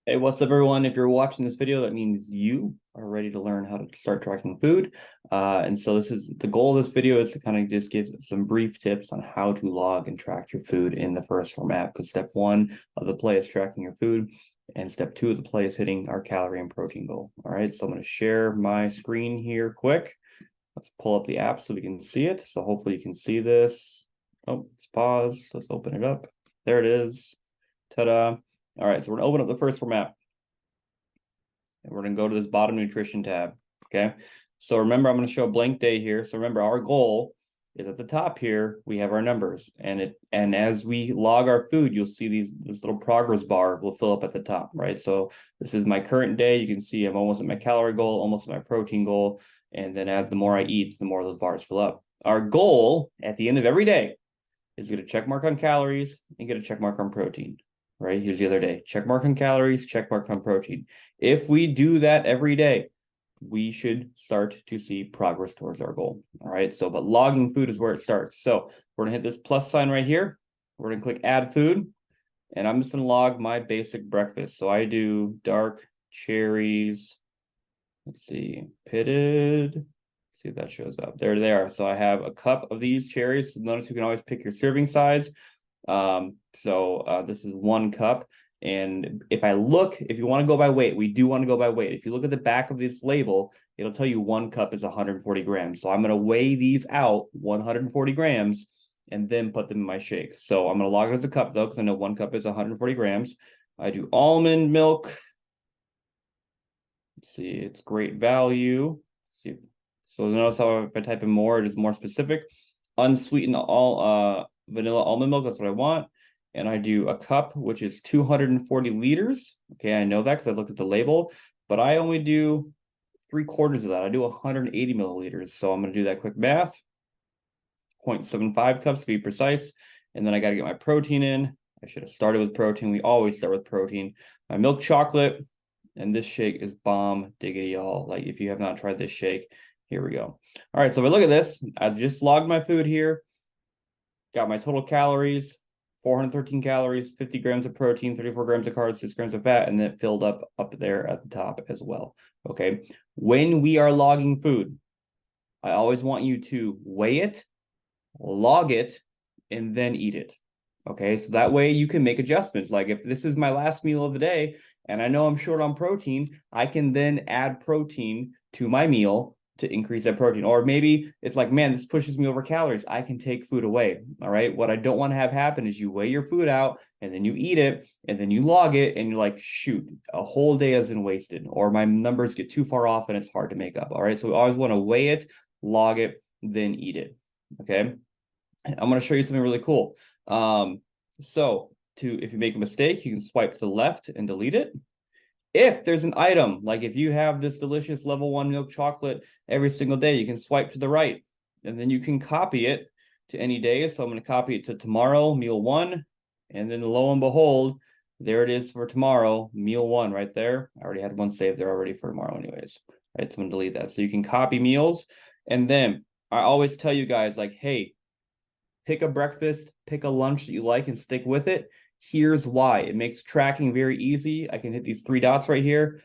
Hey, what's up, everyone? If you're watching this video, that means you are ready to learn how to start tracking food. And so this is the goal of this video is to kind of just give some brief tips on how to log and track your food in the Phorm app. Because step one of the play is tracking your food, and step two of the play is hitting our calorie and protein goal. All right, so I'm going to share my screen here quick. Let's pull up the app so we can see it. So hopefully you can see this. Oh, let's pause. Let's open it up. There it is. Ta-da. All right, so we're gonna open up the Phorm app. And we're gonna go to this bottom nutrition tab. Okay. So remember, I'm gonna show a blank day here. So remember, our goal is at the top here, we have our numbers. And as we log our food, you'll see this little progress bar will fill up at the top, right? So this is my current day. You can see I'm almost at my calorie goal, almost at my protein goal. And then as the more I eat, the more those bars fill up. Our goal at the end of every day is to get a check mark on calories and get a check mark on protein. Right? Here's the other day. Check mark on calories, check mark on protein. If we do that every day, we should start to see progress towards our goal. All right. So, but logging food is where it starts. So we're going to hit this plus sign right here. We're going to click add food. And I'm just going to log my basic breakfast. So I do dark cherries. Let's see, pitted. Let's see if that shows up. There they are. So I have a cup of these cherries. So notice you can always pick your serving size. This is 1 cup. And if you want to go by weight, we do want to go by weight. If you look at the back of this label, it'll tell you 1 cup is 140 grams. So I'm going to weigh these out 140 grams and then put them in my shake. So I'm going to log it as a cup though, because I know 1 cup is 140 grams. I do almond milk. Let's see, it's great value. Let's see. So notice how if I type in more, it is more specific. Unsweetened vanilla almond milk, that's what I want. And I do a cup, which is 240 liters. Okay, I know that because I looked at the label, but I only do 3/4 of that. I do 180 milliliters. So I'm going to do that quick math. 0.75 cups to be precise. And then I got to get my protein in. I should have started with protein. We always start with protein. My milk chocolate. And this shake is bomb diggity all. Like if you have not tried this shake, here we go. All right, so if I look at this, I've just logged my food here. Got my total calories, 413 calories, 50 grams of protein, 34 grams of carbs, 6 grams of fat, and then it filled up there at the top as well. Okay. When we are logging food, I always want you to weigh it, log it, and then eat it. Okay. So that way you can make adjustments. Like if this is my last meal of the day and I know I'm short on protein, I can then add protein to my meal to increase that protein. Or maybe it's like, man, this pushes me over calories. I can take food away. All right. What I don't want to have happen is you weigh your food out and then you eat it and then you log it and you're like, shoot, a whole day has been wasted, or my numbers get too far off and it's hard to make up. All right. So we always want to weigh it, log it, then eat it. Okay. And I'm going to show you something really cool. If you make a mistake, you can swipe to the left and delete it. If there's an item, like if you have this delicious level 1 milk chocolate every single day, you can swipe to the right and then you can copy it to any day. So I'm going to copy it to tomorrow, meal 1. And then lo and behold, there it is for tomorrow, meal 1 right there. I already had one saved there already for tomorrow anyways. Right, so I'm going to delete that. So you can copy meals. And then I always tell you guys like, hey, pick a breakfast, pick a lunch that you like and stick with it. Here's why. It makes tracking very easy. I can hit these 3 dots right here,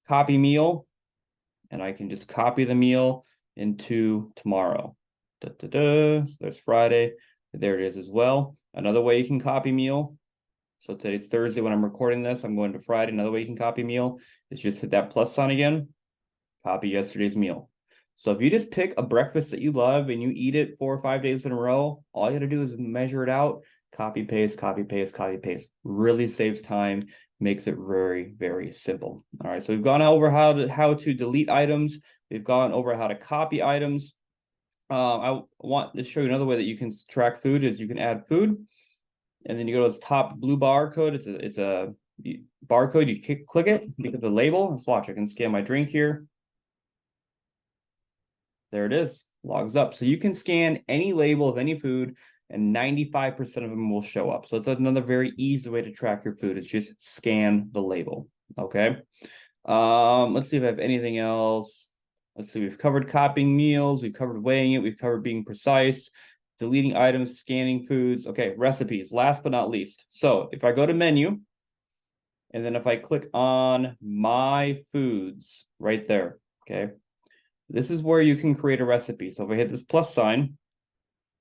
copy meal, and I can just copy the meal into tomorrow. So there's Friday. There it is as well. Another way you can copy meal. So today's Thursday when I'm recording this. I'm going to Friday. Another way you can copy meal is just hit that plus sign again, copy yesterday's meal. So if you just pick a breakfast that you love and you eat it 4 or 5 days in a row, all you got to do is measure it out, copy, paste, copy, paste, copy, paste. Really saves time, makes it very, very simple. All right, so we've gone over how to delete items. We've gone over how to copy items. I want to show you another way that you can track food is you can add food. And then you go to this top blue barcode. It's a barcode. You click it, pick up the label. Let's watch. I can scan my drink here. There it is, logs up. So you can scan any label of any food and 95% of them will show up. So it's another very easy way to track your food. It's just scan the label. Okay. Let's see if I have anything else. Let's see. We've covered copying meals. We've covered weighing it. We've covered being precise, deleting items, scanning foods. Okay. Recipes, last but not least. So if I go to menu And then if I click on my foods right there, okay, this is where you can create a recipe. So if I hit this plus sign,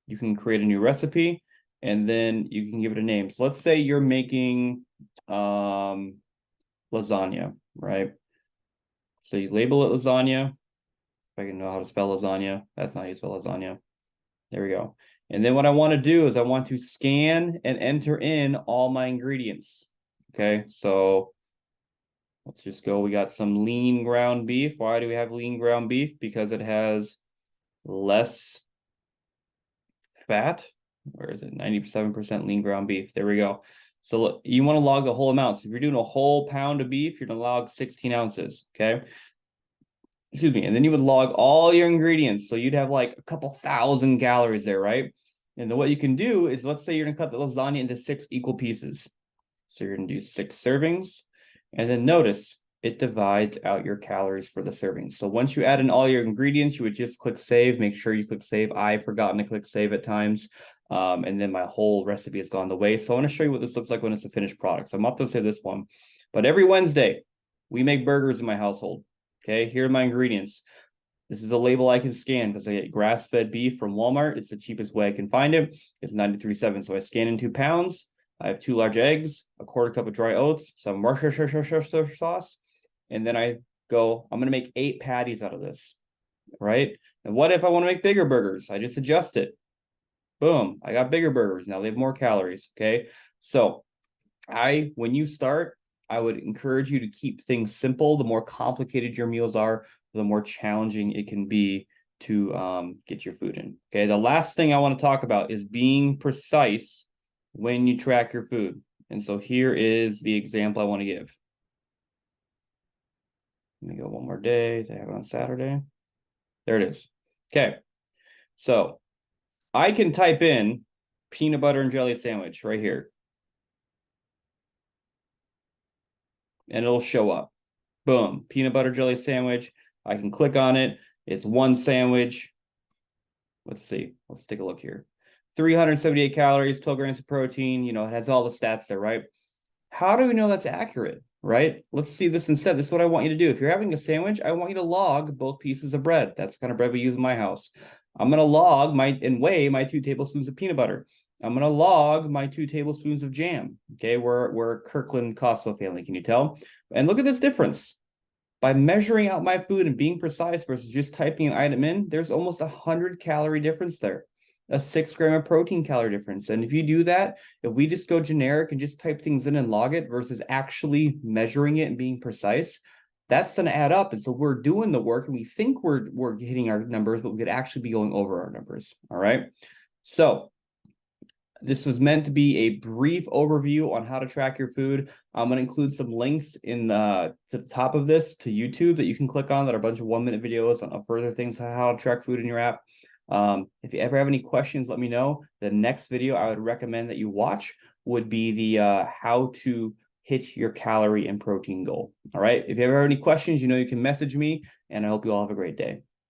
you can create a new recipe and then you can give it a name. So let's say you're making lasagna, right? So you label it lasagna. If I can know how to spell lasagna, that's not how you spell lasagna. There we go. And then what I want to do is I want to scan and enter in all my ingredients. Okay, so let's just go. We got some lean ground beef. Why do we have lean ground beef? Because it has less fat. Where is it? 97% lean ground beef. There we go. So look, you want to log the whole amount. So if you're doing a whole pound of beef, you're going to log 16 ounces. Okay. Excuse me. And then you would log all your ingredients. So you'd have like a couple thousand calories there, right? And then what you can do is, let's say you're going to cut the lasagna into 6 equal pieces. So you're going to do 6 servings. And then notice it divides out your calories for the servings. So once you add in all your ingredients, you would just click save. Make sure you click save. I've forgotten to click save at times. And then my whole recipe has gone the way. So I want to show you what this looks like when it's a finished product. So I'm not going to say this one, but every Wednesday we make burgers in my household. Okay, here are my ingredients. This is a label I can scan because I get grass-fed beef from Walmart. It's the cheapest way I can find it. It's 93.7. So I scan in 2 pounds. I have 2 large eggs, a quarter cup of dry oats, some Worcestershire sauce, and then I go, I'm going to make 8 patties out of this, right? And what if I want to make bigger burgers? I just adjust it. Boom, I got bigger burgers. Now they have more calories, okay? So when you start, I would encourage you to keep things simple. The more complicated your meals are, the more challenging it can be to get your food in. Okay, the last thing I want to talk about is being precise when you track your food. And so here is the example I want to give. Let me go one more day to have it on Saturday. There it is. Okay, so I can type in peanut butter and jelly sandwich right here. And it'll show up. Boom, peanut butter jelly sandwich. I can click on it. It's 1 sandwich. Let's see. Let's take a look here. 378 calories, 12 grams of protein. You know, it has all the stats there, right? How do we know that's accurate, right? Let's see this instead. This is what I want you to do. If you're having a sandwich, I want you to log both pieces of bread. That's the kind of bread we use in my house. I'm going to log and weigh my 2 tablespoons of peanut butter. I'm going to log my 2 tablespoons of jam. Okay, we're a Kirkland Costco family. Can you tell? And look at this difference. By measuring out my food and being precise versus just typing an item in, there's almost 100 calorie difference there, a 6 gram of protein calorie difference. And if you do that, if we just go generic and just type things in and log it versus actually measuring it and being precise, that's going to add up. And so we're doing the work and we think we're hitting our numbers, but we could actually be going over our numbers. All right. So this was meant to be a brief overview on how to track your food. I'm going to include some links to the top of this to YouTube that you can click on that are a bunch of 1-minute videos on further things on how to track food in your app. If you ever have any questions, let me know. The next video I would recommend that you watch would be the how to hit your calorie and protein goal. All right. If you ever have any questions, you know you can message me, and I hope you all have a great day.